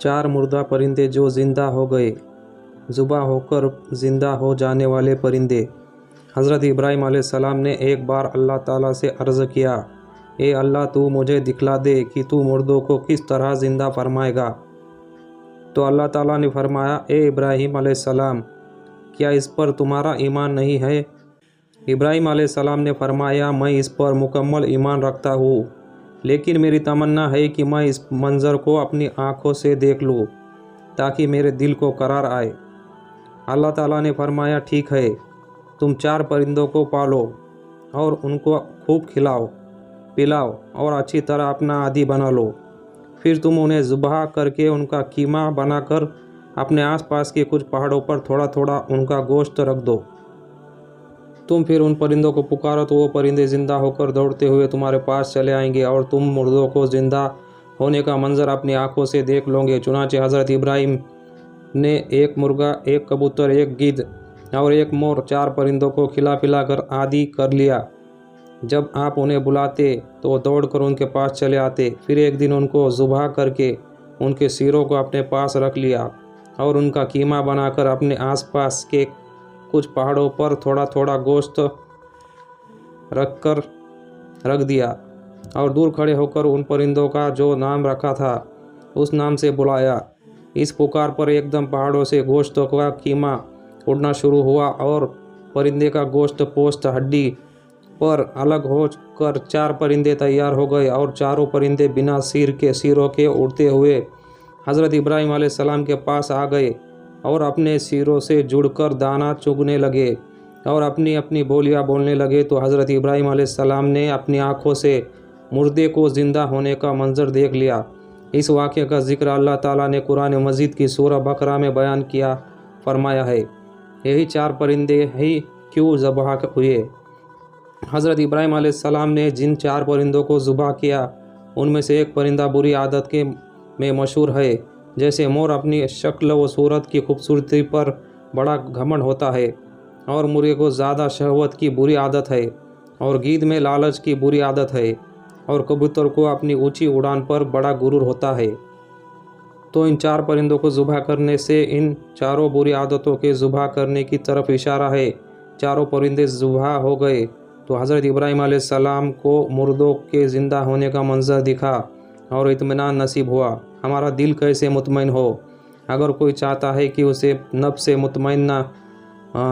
4 मुर्दा परिंदे जो ज़िंदा हो गए, ज़ुबा होकर ज़िंदा हो जाने वाले परिंदे। हज़रत इब्राहीम अलैहिस्सलाम ने एक बार अल्लाह ताला से अर्ज़ किया, ए अल्लाह, तू मुझे दिखला दे कि तू मुर्दों को किस तरह ज़िंदा फरमाएगा। तो अल्लाह ताला ने फरमाया, ए इब्राहीम अलैहिस्सलाम, क्या इस पर तुम्हारा ईमान नहीं है? इब्राहीम अलैहिस्सलाम ने फरमाया, मैं इस पर मुकम्मल ईमान रखता हूँ, लेकिन मेरी तमन्ना है कि मैं इस मंज़र को अपनी आँखों से देख लूँ ताकि मेरे दिल को करार आए। अल्लाह ताला ने फरमाया, ठीक है, तुम 4 परिंदों को पालो और उनको खूब खिलाओ पिलाओ और अच्छी तरह अपना आदी बना लो। फिर तुम उन्हें ज़ुबह करके उनका कीमा बनाकर अपने आसपास के कुछ पहाड़ों पर थोड़ा थोड़ा उनका गोश्त रख दो। तुम फिर उन परिंदों को पुकारो तो वो परिंदे ज़िंदा होकर दौड़ते हुए तुम्हारे पास चले आएंगे और तुम मुर्दों को ज़िंदा होने का मंजर अपनी आंखों से देख लोगे। चुनांचे हज़रत इब्राहीम ने एक मुर्गा, एक कबूतर, एक गिद्ध और एक मोर 4 परिंदों को खिला पिला कर आदी कर लिया। जब आप उन्हें बुलाते तो वो दौड़ कर उनके पास चले आते। फिर एक दिन उनको ज़ुबह करके उनके सिरों को अपने पास रख लिया और उनका कीमा बनाकर अपने आसपास के कुछ पहाड़ों पर थोड़ा थोड़ा गोश्त रख दिया और दूर खड़े होकर उन परिंदों का जो नाम रखा था उस नाम से बुलाया। इस पुकार पर एकदम पहाड़ों से गोश्त का कीमा उड़ना शुरू हुआ और परिंदे का गोश्त पोस्ट हड्डी पर अलग हो कर 4 परिंदे तैयार हो गए और चारों परिंदे बिना सिरों के उड़ते हुए हज़रत इब्राहीम अलैहिस्सलाम के पास आ गए और अपने सिरों से जुड़कर दाना चुगने लगे और अपनी अपनी बोलियां बोलने लगे। तो हज़रत इब्राहीम अलैहिस्सलाम ने अपनी आँखों से मुर्दे को ज़िंदा होने का मंजर देख लिया। इस वाक़े का ज़िक्र अल्लाह ताला ने कुरान मजीद की सूरह बकरा में बयान किया फरमाया है। यही 4 परिंदे ही क्यों ज़बह हुए। हज़रत इब्राहीम अलैहिस्सलाम ने जिन 4 परिंदों को ज़ुबह किया उनमें से एक परिंदा बुरी आदत में मशहूर है। जैसे मोर अपनी शक्ल व सूरत की खूबसूरती पर बड़ा घमंड होता है और मुर्गे को ज़्यादा शहवत की बुरी आदत है और गिद्ध में लालच की बुरी आदत है और कबूतर को अपनी ऊंची उड़ान पर बड़ा गुरूर होता है। तो इन 4 परिंदों को ज़ुबह करने से इन चारों बुरी आदतों के ज़ुबह करने की तरफ इशारा है। चारों परिंदे ज़ुबह हो गए तो हज़रत इब्राहीम अलैहिस्सलाम को मुर्दों के ज़िंदा होने का मंजर दिखा और इत्मीनान नसीब हुआ। हमारा दिल कैसे मुतमईन हो। अगर कोई चाहता है कि उसे नफ्स मुतमईना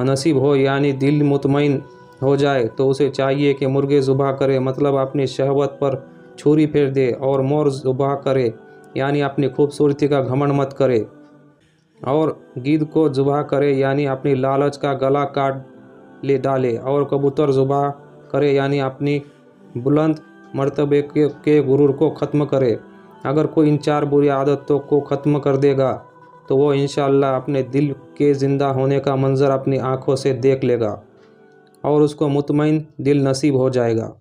नसीब हो यानी दिल मुतमईन हो जाए तो उसे चाहिए कि मुर्गे ज़ुबह करे मतलब अपनी शहवत पर छुरी फेर दे और मोर ज़ुबह करे यानी अपनी खूबसूरती का घमंड मत करे और गिद्ध को ज़ुबह करे यानी अपनी लालच का गला काट ले डाले और कबूतर ज़ुबह करे यानी अपनी बुलंद मर्तबे के गुरूर को ख़त्म करे। अगर कोई इन 4 बुरी आदतों को ख़त्म कर देगा तो वो इंशाअल्लाह अपने दिल के ज़िंदा होने का मंजर अपनी आँखों से देख लेगा और उसको मुतमईन दिल नसीब हो जाएगा।